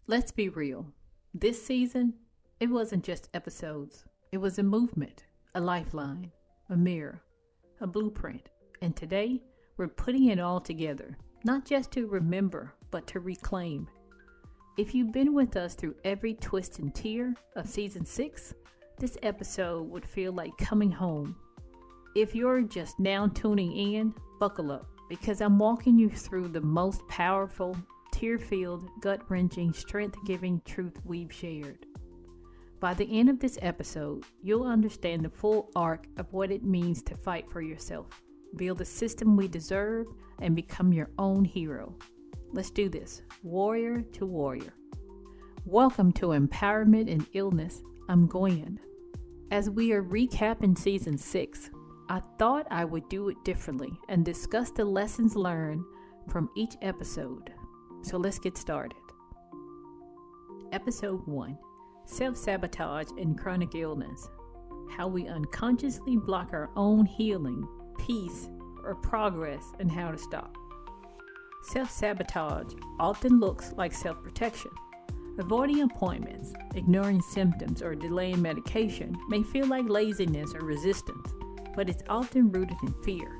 Let's be real. This season, it wasn't just episodes. It was a movement, a lifeline, a mirror, a blueprint. And today, we're putting it all together, not just to remember, but to reclaim. If you've been with us through every twist and tear of season 6, this episode would feel like coming home. If you're just now tuning in, buckle up, because I'm walking you through the most powerful, tear-filled, gut-wrenching, strength-giving truth we've shared. By the end of this episode, you'll understand the full arc of what it means to fight for yourself, build the system we deserve, and become your own hero. Let's do this, warrior to warrior. Welcome to Empowerment in Illness. I'm Gwen. As we are recapping season 6, I thought I would do it differently and discuss the lessons learned from each episode. So let's get started. Episode 1, Self-Sabotage and Chronic Illness. How we unconsciously block our own healing, peace, or progress, and how to stop. Self-sabotage often looks like self-protection. Avoiding appointments, ignoring symptoms, or delaying medication may feel like laziness or resistance, but it's often rooted in fear.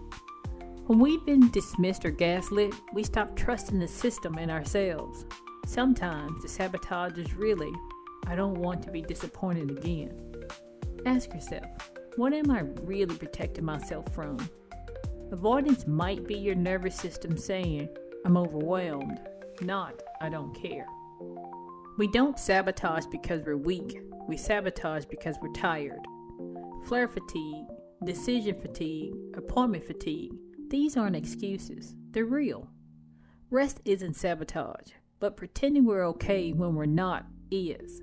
When we've been dismissed or gaslit, we stop trusting the system and ourselves. Sometimes the sabotage is really, I don't want to be disappointed again. Ask yourself, what am I really protecting myself from? Avoidance might be your nervous system saying, I'm overwhelmed, not, I don't care. We don't sabotage because we're weak. We sabotage because we're tired. Flare fatigue, decision fatigue, appointment fatigue. These aren't excuses. They're real. Rest isn't sabotage, but pretending we're okay when we're not is.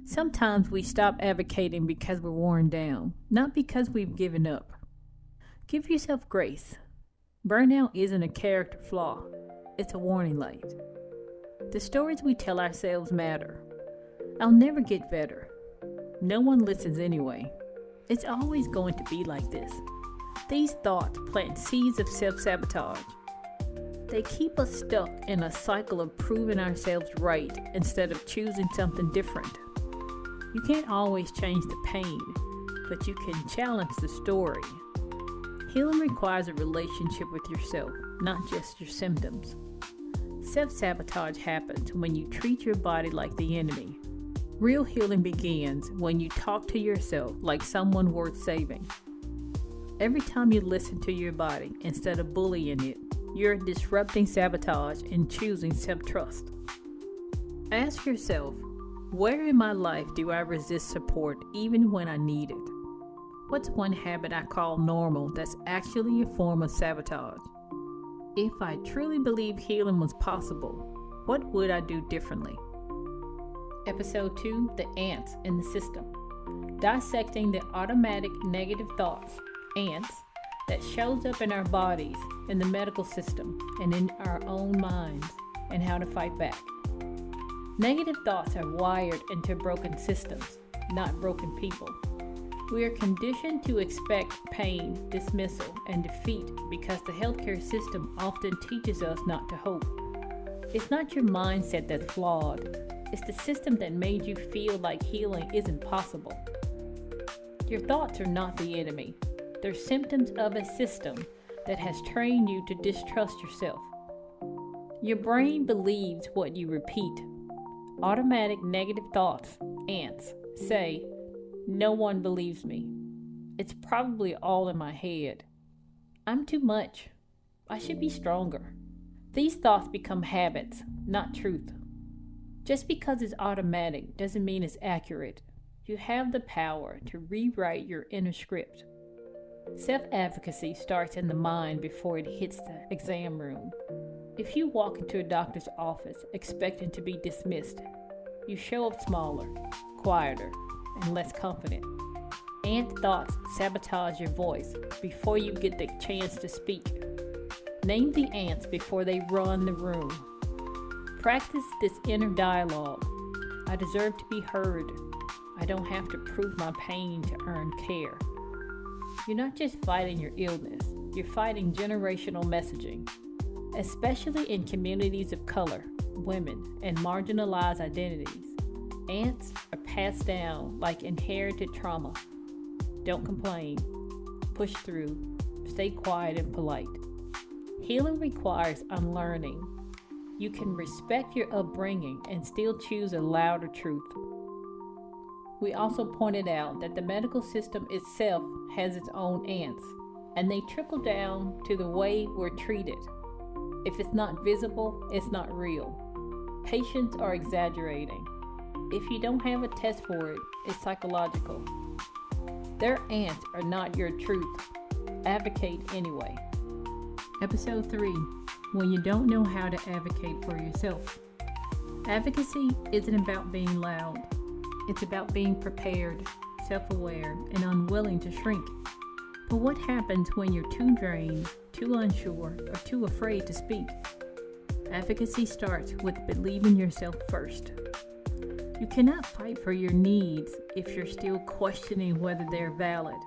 Sometimes we stop advocating because we're worn down, not because we've given up. Give yourself grace. Burnout isn't a character flaw. It's a warning light. The stories we tell ourselves matter. I'll never get better. No one listens anyway. It's always going to be like this. These thoughts plant seeds of self-sabotage. They keep us stuck in a cycle of proving ourselves right instead of choosing something different. You can't always change the pain, but you can challenge the story. Healing requires a relationship with yourself, not just your symptoms. Self-sabotage happens when you treat your body like the enemy. Real healing begins when you talk to yourself like someone worth saving. Every time you listen to your body instead of bullying it, you're disrupting sabotage and choosing self-trust. Ask yourself, where in my life do I resist support even when I need it? What's one habit I call normal that's actually a form of sabotage? If I truly believe healing was possible, what would I do differently? Episode 2, The Ants in the System. Dissecting the automatic negative thoughts, ants, that shows up in our bodies, in the medical system, and in our own minds, and how to fight back. Negative thoughts are wired into broken systems, not broken people. We are conditioned to expect pain, dismissal, and defeat because the healthcare system often teaches us not to hope. It's not your mindset that's flawed. It's the system that made you feel like healing isn't possible. Your thoughts are not the enemy. They're symptoms of a system that has trained you to distrust yourself. Your brain believes what you repeat. Automatic negative thoughts, ants, say, no one believes me. It's probably all in my head. I'm too much. I should be stronger. These thoughts become habits, not truth. Just because it's automatic doesn't mean it's accurate. You have the power to rewrite your inner script. Self-advocacy starts in the mind before it hits the exam room. If you walk into a doctor's office expecting to be dismissed, you show up smaller, quieter, and less confident. Ant thoughts sabotage your voice before you get the chance to speak. Name the ants before they run the room. Practice this inner dialogue. I deserve to be heard. I don't have to prove my pain to earn care. You're not just fighting your illness, you're fighting generational messaging. Especially in communities of color, women, and marginalized identities. Ants are passed down like inherited trauma. Don't complain. Push through. Stay quiet and polite. Healing requires unlearning. You can respect your upbringing and still choose a louder truth. We also pointed out that the medical system itself has its own ants, and they trickle down to the way we're treated. If it's not visible, it's not real. Patients are exaggerating. If you don't have a test for it, it's psychological. Their ants are not your truth. Advocate anyway. Episode 3. When you don't know how to advocate for yourself. Advocacy isn't about being loud. It's about being prepared, self-aware, and unwilling to shrink. But what happens when you're too drained, too unsure, or too afraid to speak? Advocacy starts with believing yourself first. You cannot fight for your needs if you're still questioning whether they're valid.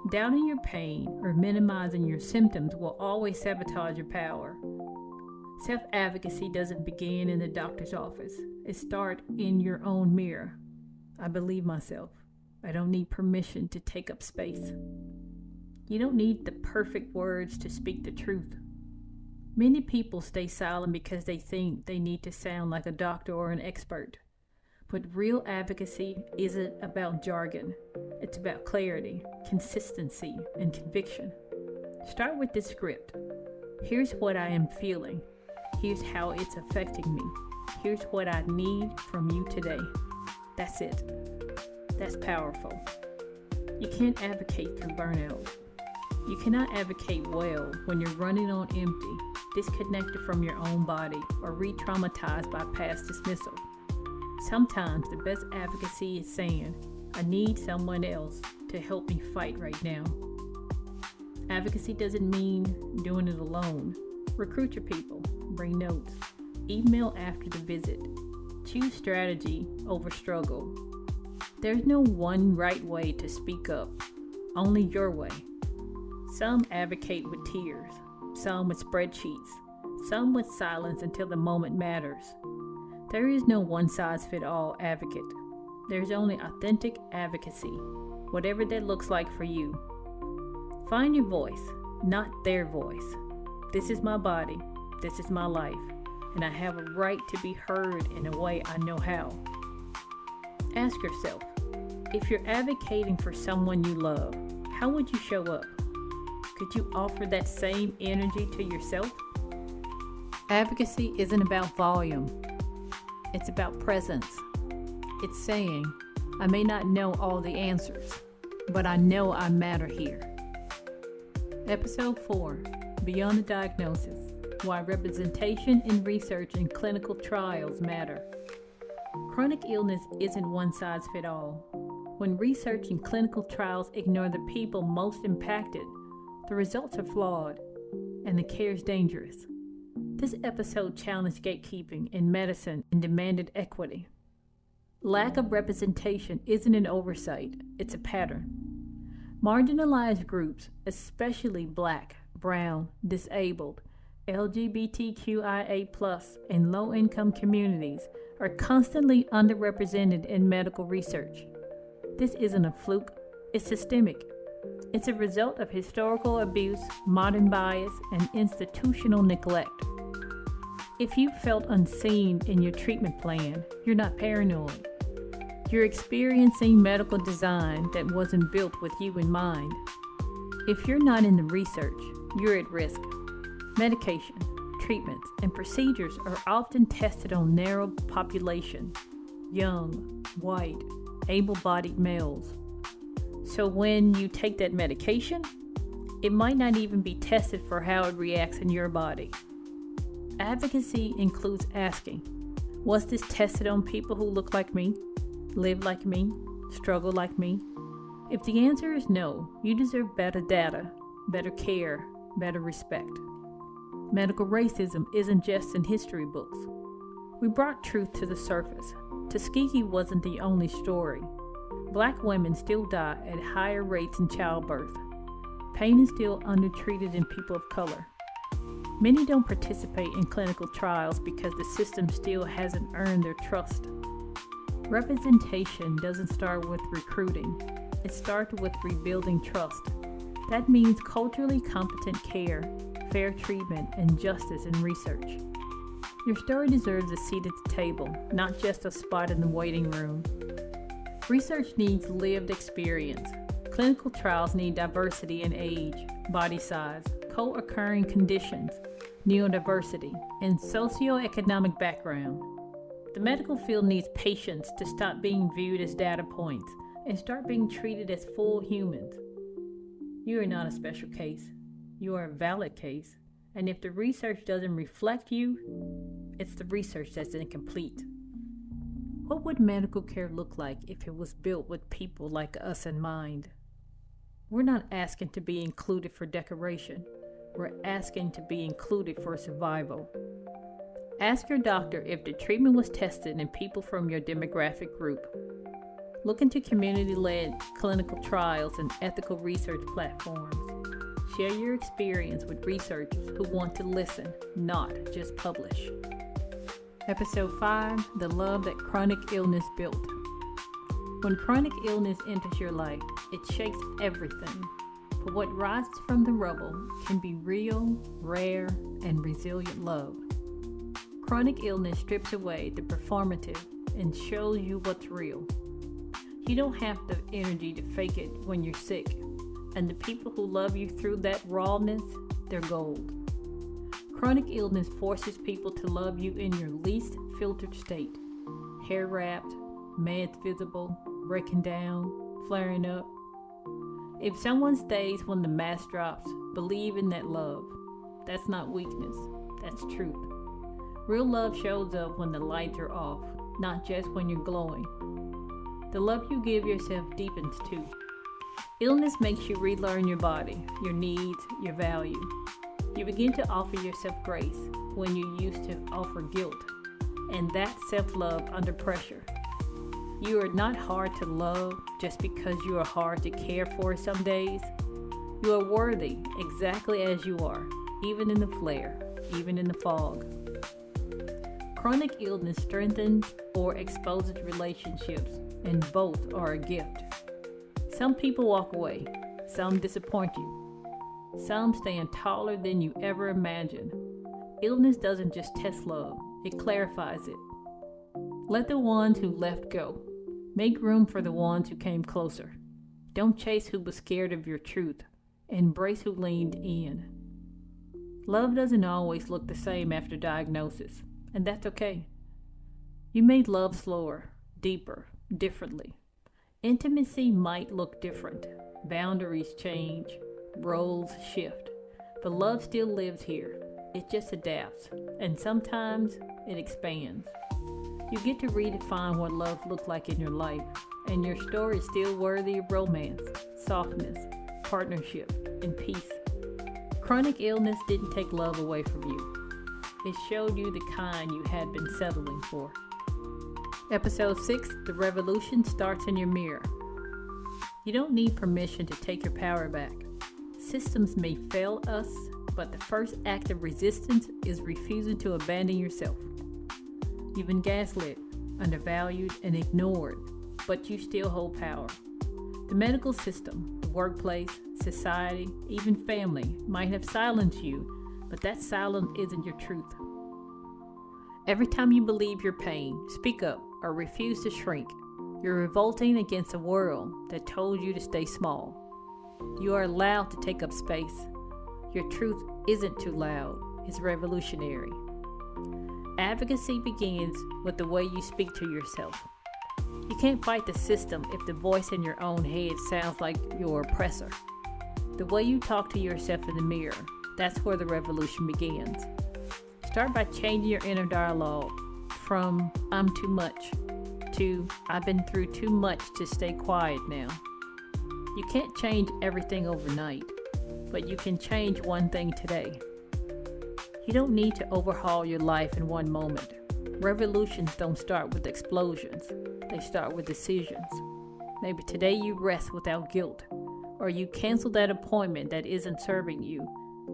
Doubting your pain or minimizing your symptoms will always sabotage your power. Self-advocacy doesn't begin in the doctor's office. It starts in your own mirror. I believe myself. I don't need permission to take up space. You don't need the perfect words to speak the truth. Many people stay silent because they think they need to sound like a doctor or an expert. But real advocacy isn't about jargon. It's about clarity, consistency, and conviction. Start with this script. Here's what I am feeling. Here's how it's affecting me. Here's what I need from you today. That's it. That's powerful. You can't advocate through burnout. You cannot advocate well when you're running on empty, disconnected from your own body, or re-traumatized by past dismissal. Sometimes the best advocacy is saying, I need someone else to help me fight right now. Advocacy doesn't mean doing it alone. Recruit your people. Bring notes. Email after the visit. Choose strategy over struggle. There's no one right way to speak up, only your way. Some advocate with tears, some with spreadsheets, some with silence until the moment matters. There is no one-size-fits-all advocate. There's only authentic advocacy, whatever that looks like for you. Find your voice, not their voice. This is my body, this is my life, and I have a right to be heard in a way I know how. Ask yourself, if you're advocating for someone you love, how would you show up? Could you offer that same energy to yourself? Advocacy isn't about volume. It's about presence. It's saying, I may not know all the answers, but I know I matter here. Episode 4, Beyond the Diagnosis, Why Representation in Research and Clinical Trials Matter. Chronic illness isn't one size fits all. When research and clinical trials ignore the people most impacted, the results are flawed, and the care is dangerous. This episode challenged gatekeeping in medicine and demanded equity. Lack of representation isn't an oversight, it's a pattern. Marginalized groups, especially Black, Brown, disabled, LGBTQIA+, and low-income communities, are constantly underrepresented in medical research. This isn't a fluke, it's systemic. It's a result of historical abuse, modern bias, and institutional neglect. If you felt unseen in your treatment plan, you're not paranoid. You're experiencing medical design that wasn't built with you in mind. If you're not in the research, you're at risk. Medication, treatments, and procedures are often tested on narrow populations, young, white, able-bodied males. So when you take that medication, it might not even be tested for how it reacts in your body. Advocacy includes asking, was this tested on people who look like me, live like me, struggle like me? If the answer is no, you deserve better data, better care, better respect. Medical racism isn't just in history books. We brought truth to the surface. Tuskegee wasn't the only story. Black women still die at higher rates in childbirth. Pain is still undertreated in people of color. Many don't participate in clinical trials because the system still hasn't earned their trust. Representation doesn't start with recruiting. It starts with rebuilding trust. That means culturally competent care, fair treatment, and justice in research. Your story deserves a seat at the table, not just a spot in the waiting room. Research needs lived experience. Clinical trials need diversity in age, body size, co-occurring conditions, neurodiversity, and socioeconomic background. The medical field needs patience to stop being viewed as data points and start being treated as full humans. You are not a special case. You are a valid case. And if the research doesn't reflect you, it's the research that's incomplete. What would medical care look like if it was built with people like us in mind? We're not asking to be included for decoration. We're asking to be included for survival. Ask your doctor if the treatment was tested in people from your demographic group. Look into community-led clinical trials and ethical research platforms. Share your experience with researchers who want to listen, not just publish. Episode 5, The Love That Chronic Illness Built. When chronic illness enters your life, it shakes everything. But what rises from the rubble can be real, rare, and resilient love. Chronic illness strips away the performative and shows you what's real. You don't have the energy to fake it when you're sick, and the people who love you through that rawness, they're gold. Chronic illness forces people to love you in your least filtered state. Hair wrapped, meds visible, breaking down, flaring up. If someone stays when the mask drops, believe in that love. That's not weakness, that's truth. Real love shows up when the lights are off, not just when you're glowing. The love you give yourself deepens too. Illness makes you relearn your body, your needs, your value. You begin to offer yourself grace when you used to offer guilt, and that's self-love under pressure. You are not hard to love just because you are hard to care for some days. You are worthy exactly as you are, even in the flare, even in the fog. Chronic illness strengthens or exposes relationships, and both are a gift. Some people walk away, some disappoint you, some stand taller than you ever imagined. Illness doesn't just test love, it clarifies it. Let the ones who left go. Make room for the ones who came closer. Don't chase who was scared of your truth. Embrace who leaned in. Love doesn't always look the same after diagnosis, and that's okay. You may love slower, deeper, differently. Intimacy might look different. Boundaries change, roles shift, but love still lives here. It just adapts, and sometimes it expands. You get to redefine what love looked like in your life, and your story is still worthy of romance, softness, partnership, and peace. Chronic illness didn't take love away from you. It showed you the kind you had been settling for. Episode 6, The Revolution Starts in Your Mirror. You don't need permission to take your power back. Systems may fail us, but the first act of resistance is refusing to abandon yourself. You've been gaslit, undervalued, and ignored, but you still hold power. The medical system, the workplace, society, even family might have silenced you, but that silence isn't your truth. Every time you believe your pain, speak up, or refuse to shrink, you're revolting against a world that told you to stay small. You are allowed to take up space. Your truth isn't too loud, it's revolutionary. Advocacy begins with the way you speak to yourself. You can't fight the system if the voice in your own head sounds like your oppressor. The way you talk to yourself in the mirror, that's where the revolution begins. Start by changing your inner dialogue from "I'm too much" to "I've been through too much to stay quiet now." You can't change everything overnight, but you can change one thing today. You don't need to overhaul your life in one moment. Revolutions don't start with explosions. They start with decisions. Maybe today you rest without guilt, or you cancel that appointment that isn't serving you,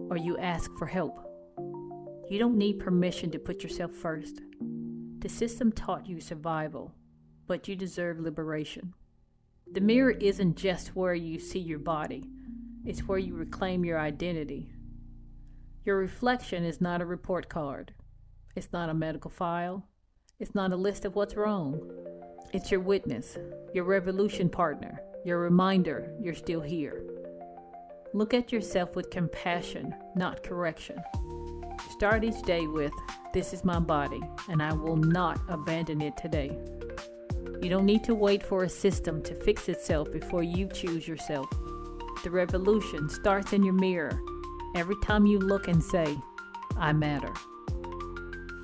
or you ask for help. You don't need permission to put yourself first. The system taught you survival, but you deserve liberation. The mirror isn't just where you see your body, it's where you reclaim your identity. Your reflection is not a report card. It's not a medical file. It's not a list of what's wrong. It's your witness, your revolution partner, your reminder you're still here. Look at yourself with compassion, not correction. Start each day with, "This is my body, and I will not abandon it today." You don't need to wait for a system to fix itself before you choose yourself. The revolution starts in your mirror every time you look and say, "I matter."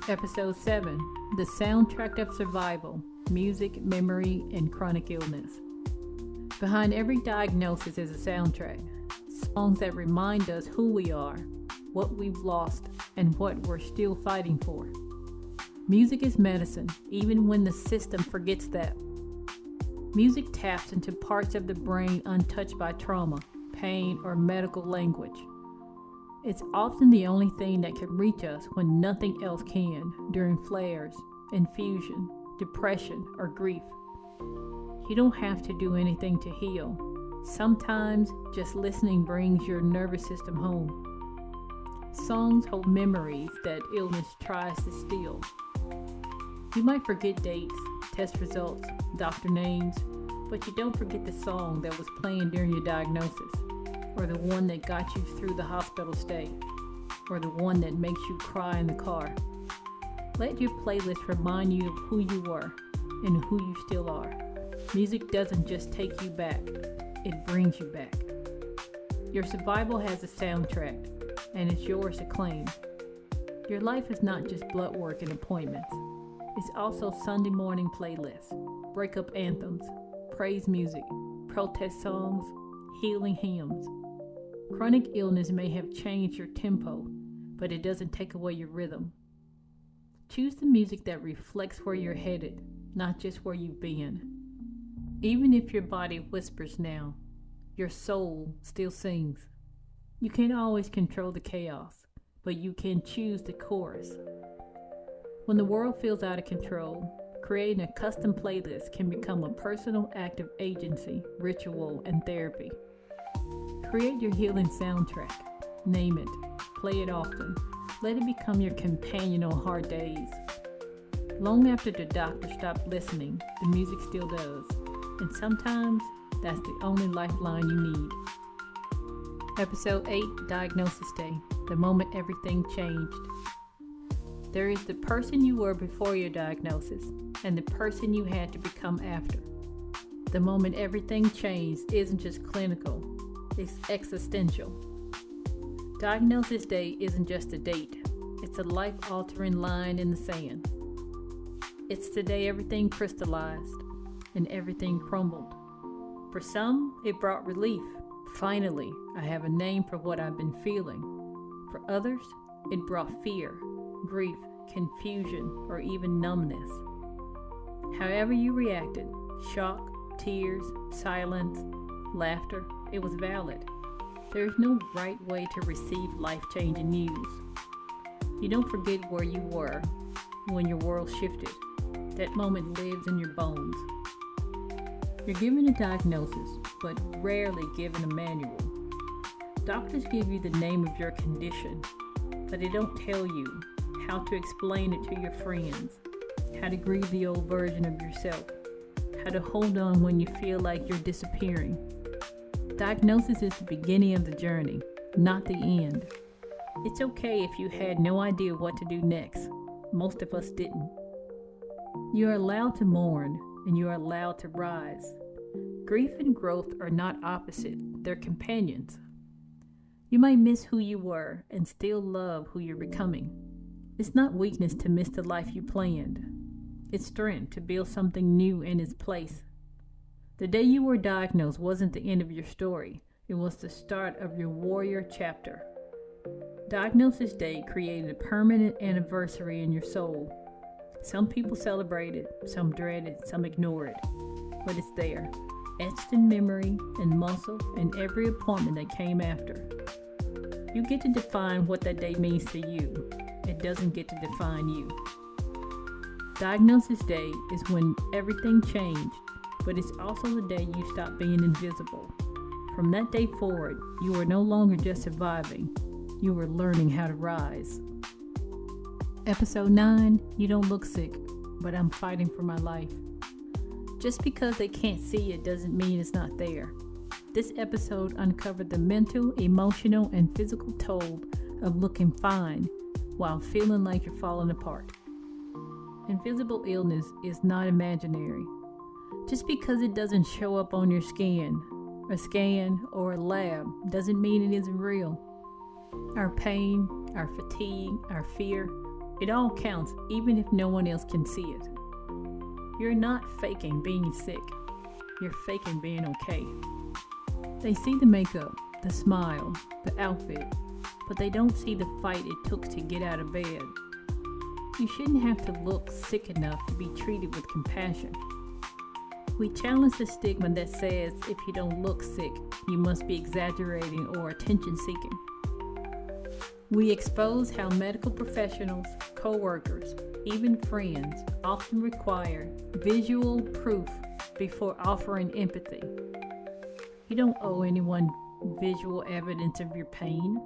Episode 7, The Soundtrack of Survival, Music, Memory, and Chronic Illness. Behind every diagnosis is a soundtrack. Songs that remind us who we are, what we've lost, and what we're still fighting for. Music is medicine, even when the system forgets that. Music taps into parts of the brain untouched by trauma, pain, or medical language. It's often the only thing that can reach us when nothing else can, during flares, infusion, depression, or grief. You don't have to do anything to heal. Sometimes just listening brings your nervous system home. Songs hold memories that illness tries to steal. You might forget dates, test results, doctor names, but you don't forget the song that was playing during your diagnosis, or the one that got you through the hospital stay, or the one that makes you cry in the car. Let your playlist remind you of who you were and who you still are. Music doesn't just take you back, it brings you back. Your survival has a soundtrack, and it's yours to claim. Your life is not just blood work and appointments. It's also Sunday morning playlists, breakup anthems, praise music, protest songs, healing hymns. Chronic illness may have changed your tempo, but it doesn't take away your rhythm. Choose the music that reflects where you're headed, not just where you've been. Even if your body whispers now, your soul still sings. You can't always control the chaos, but you can choose the chorus. When the world feels out of control, creating a custom playlist can become a personal act of agency, ritual, and therapy. Create your healing soundtrack. Name it. Play it often. Let it become your companion on hard days. Long after the doctor stopped listening, the music still does. And sometimes, that's the only lifeline you need. Episode 8, Diagnosis Day, the moment everything changed. There is the person you were before your diagnosis, and the person you had to become after. The moment everything changed isn't just clinical, it's existential. Diagnosis Day isn't just a date, it's a life-altering line in the sand. It's the day everything crystallized and everything crumbled. For some, it brought relief. Finally, I have a name for what I've been feeling. For others, it brought fear, grief, confusion, or even numbness. However you reacted, shock, tears, silence, laughter, it was valid. There is no right way to receive life-changing news. You don't forget where you were when your world shifted. That moment lives in your bones. You're given a diagnosis, but rarely given a manual. Doctors give you the name of your condition, but they don't tell you how to explain it to your friends, how to grieve the old version of yourself, how to hold on when you feel like you're disappearing. Diagnosis is the beginning of the journey, not the end. It's okay if you had no idea what to do next. Most of us didn't. You are allowed to mourn, and you are allowed to rise. Grief and growth are not opposite, they're companions. You might miss who you were and still love who you're becoming. It's not weakness to miss the life you planned. It's strength to build something new in its place. The day you were diagnosed wasn't the end of your story. It was the start of your warrior chapter. Diagnosis Day created a permanent anniversary in your soul. Some people celebrate it, some dread it, some ignore it. But it's there, etched in memory and muscle and every appointment that came after. You get to define what that day means to you. It that doesn't get to define you. Diagnosis Day is when everything changed, but it's also the day you stop being invisible. From that day forward, you are no longer just surviving, you are learning how to rise. Episode 9, You Don't Look Sick, but I'm fighting for my life. Just because they can't see it doesn't mean it's not there. This episode uncovered the mental, emotional, and physical toll of looking fine while feeling like you're falling apart. Invisible illness is not imaginary. Just because it doesn't show up on your skin, a scan, or a lab doesn't mean it isn't real. Our pain, our fatigue, our fear, it all counts even if no one else can see it. You're not faking being sick. You're faking being okay. They see the makeup, the smile, the outfit, but they don't see the fight it took to get out of bed. You shouldn't have to look sick enough to be treated with compassion. We challenge the stigma that says if you don't look sick, you must be exaggerating or attention-seeking. We expose how medical professionals, co-workers, even friends often require visual proof before offering empathy. You don't owe anyone visual evidence of your pain.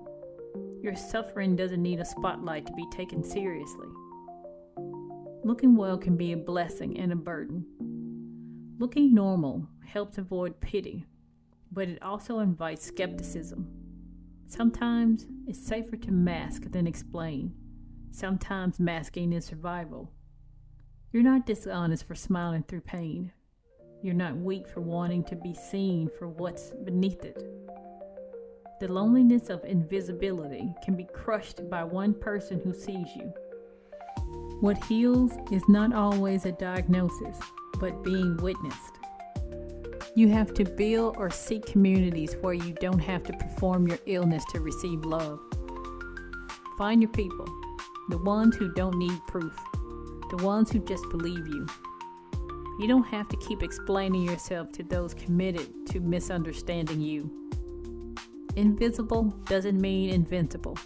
Your suffering doesn't need a spotlight to be taken seriously. Looking well can be a blessing and a burden. Looking normal helps avoid pity, but it also invites skepticism. Sometimes it's safer to mask than explain. Sometimes masking is survival. You're not dishonest for smiling through pain. You're not weak for wanting to be seen for what's beneath it. The loneliness of invisibility can be crushed by one person who sees you. What heals is not always a diagnosis, but being witnessed. You have to build or seek communities where you don't have to perform your illness to receive love. Find your people, the ones who don't need proof, the ones who just believe you. You don't have to keep explaining yourself to those committed to misunderstanding you. Invisible doesn't mean invincible.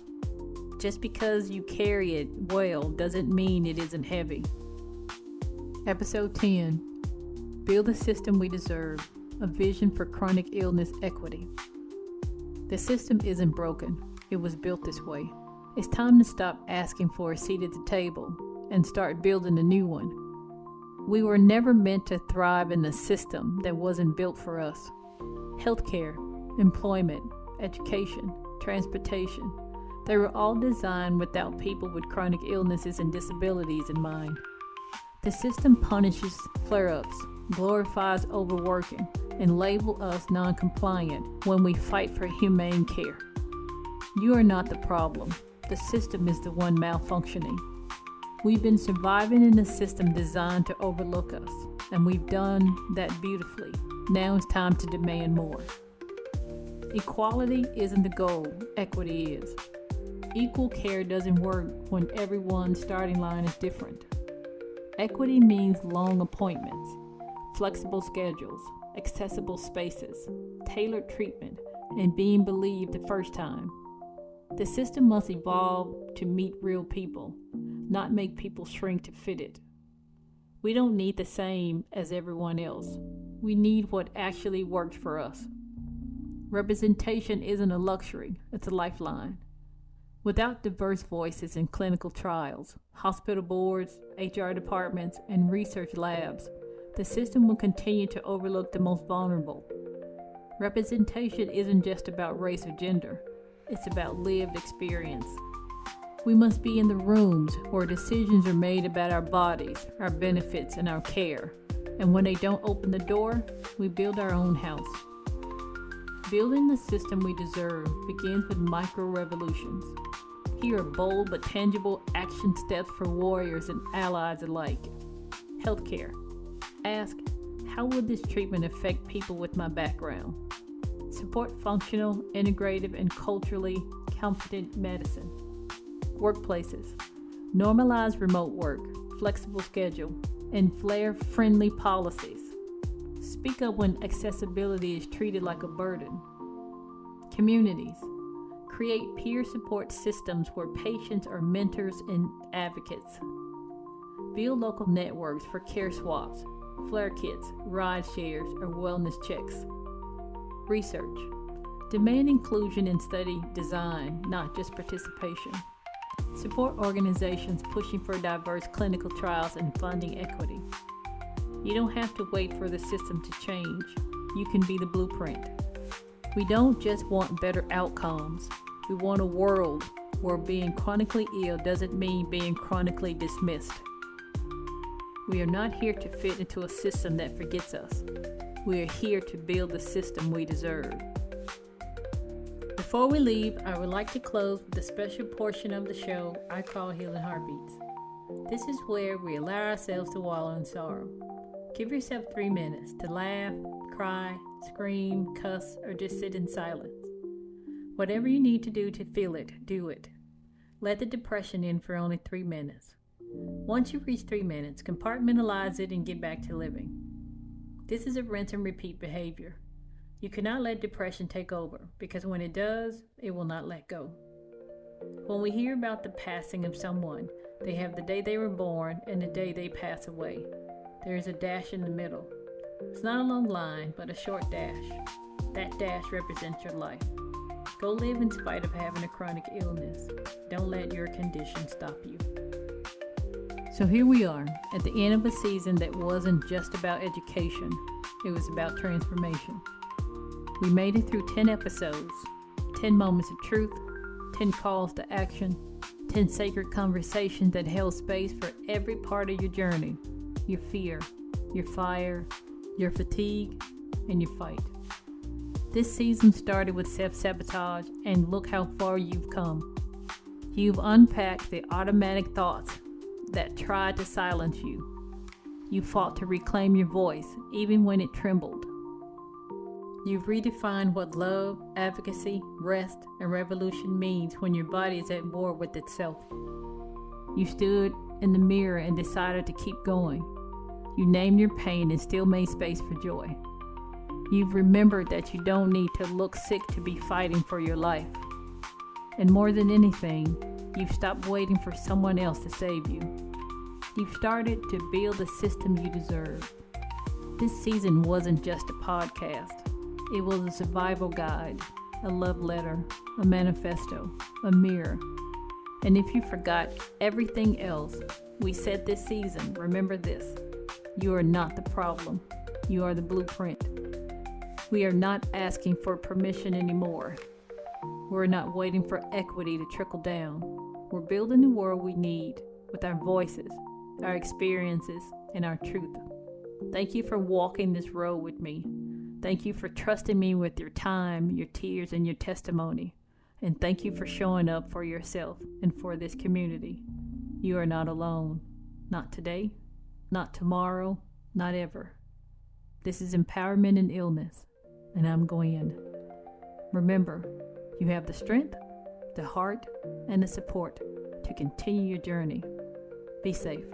Just because you carry it well doesn't mean it isn't heavy. Episode 10, Build the System We Deserve, a Vision for Chronic Illness Equity. The system isn't broken. It was built this way. It's time to stop asking for a seat at the table and start building a new one. We were never meant to thrive in a system that wasn't built for us. Healthcare, employment, education, transportation, they were all designed without people with chronic illnesses and disabilities in mind. The system punishes flare-ups, glorifies overworking, and labels us non-compliant when we fight for humane care. You are not the problem. The system is the one malfunctioning. We've been surviving in a system designed to overlook us, and we've done that beautifully. Now it's time to demand more. Equality isn't the goal, equity is. Equal care doesn't work when everyone's starting line is different. Equity means long appointments, flexible schedules, accessible spaces, tailored treatment, and being believed the first time. The system must evolve to meet real people, not make people shrink to fit it. We don't need the same as everyone else. We need what actually works for us. Representation isn't a luxury, it's a lifeline. Without diverse voices in clinical trials, hospital boards, HR departments, and research labs, the system will continue to overlook the most vulnerable. Representation isn't just about race or gender, it's about lived experience. We must be in the rooms where decisions are made about our bodies, our benefits, and our care. And when they don't open the door, we build our own house. Building the system we deserve begins with micro-revolutions. Here are bold but tangible action steps for warriors and allies alike. Healthcare. Ask, how would this treatment affect people with my background? Support functional, integrative, and culturally competent medicine. Workplaces. Normalize remote work, flexible schedule, and flare-friendly policies. Speak up when accessibility is treated like a burden. Communities. Create peer support systems where patients are mentors and advocates. Build local networks for care swaps, flare kits, ride shares, or wellness checks. Research. Demand inclusion in study design, not just participation. Support organizations pushing for diverse clinical trials and funding equity. You don't have to wait for the system to change. You can be the blueprint. We don't just want better outcomes. We want a world where being chronically ill doesn't mean being chronically dismissed. We are not here to fit into a system that forgets us. We are here to build the system we deserve. Before we leave, I would like to close with a special portion of the show I call Healing Heartbeats. This is where we allow ourselves to wallow in sorrow. Give yourself 3 minutes to laugh, cry, scream, cuss, or just sit in silence. Whatever you need to do to feel it, do it. Let the depression in for only 3 minutes. Once you reach 3 minutes, compartmentalize it and get back to living. This is a rinse and repeat behavior. You cannot let depression take over, because when it does, it will not let go. When we hear about the passing of someone, they have the day they were born and the day they pass away. There is a dash in the middle. It's not a long line, but a short dash. That dash represents your life. Go live in spite of having a chronic illness. Don't let your condition stop you. So here we are, at the end of a season that wasn't just about education. It was about transformation. We made it through 10 episodes, 10 moments of truth, 10 calls to action, 10 sacred conversations that held space for every part of your journey, your fear, your fire, your fatigue, and your fight. This season started with self-sabotage, and look how far you've come. You've unpacked the automatic thoughts that tried to silence you. You fought to reclaim your voice, even when it trembled. You've redefined what love, advocacy, rest, and revolution means when your body is at war with itself. You stood in the mirror and decided to keep going. You named your pain and still made space for joy. You've remembered that you don't need to look sick to be fighting for your life. And more than anything, you've stopped waiting for someone else to save you. You've started to build the system you deserve. This season wasn't just a podcast. It was a survival guide, a love letter, a manifesto, a mirror. And if you forgot everything else we said this season, remember this. You are not the problem. You are the blueprint. We are not asking for permission anymore. We're not waiting for equity to trickle down. We're building the world we need with our voices, our experiences, and our truth. Thank you for walking this road with me. Thank you for trusting me with your time, your tears, and your testimony. And thank you for showing up for yourself and for this community. You are not alone. Not today, not tomorrow, not ever. This is empowerment in illness, and I'm Gwen. Remember, you have the strength, the heart, and the support to continue your journey. Be safe.